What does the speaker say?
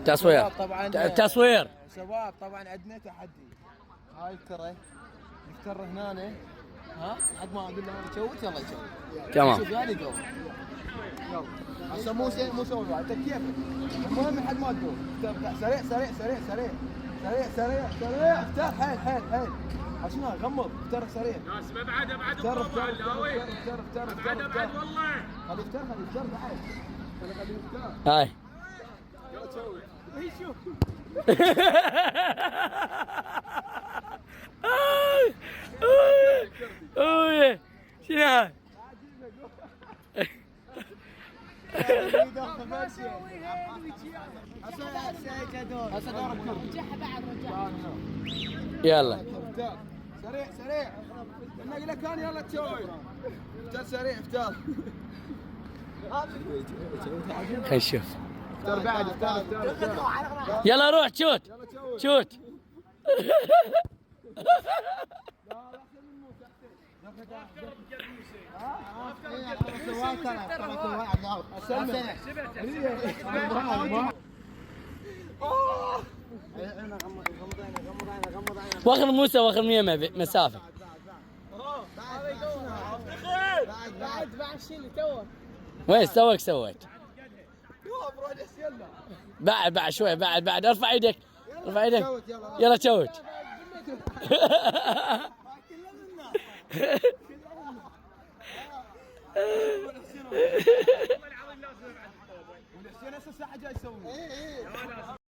تصوير طبعا تصوير. شباب طبعا عندنا تحدي. هاي الكره نكتر هنا ها حد ما اقول له شوت يلا يشوت. تمام. شوف يعني جو يلا هسه مو شغل انت كيفك. المهم لحد ما تدور سريع سريع سريع سريع سريع سريع سريع افتر حيل حيل حيل عشان غمض افتر سريع. ناس ابعد ابعد افتر بطبع افتر اللاوي. افتر افتر ابعد ابعد والله. خلي افتر بعد خلي افتر. هاي يلا تسوي اي شوف اوه شنو هاي؟ هسه دور الكرة. يلا سريع سريع النقلة كان يلا تسوي افتر سريع افتر. خلينا نشوف. افتر بعد افتر. يلا روح شوت شوت. واخذ موسى واخذ 100 مسافة. بعد الشيء اللي توه. وين توك سويت؟ بعد شوي بعد ارفع ايدك ارفع ايدك. يلا شوت. والحسين هسه الساعة جاي يسوي.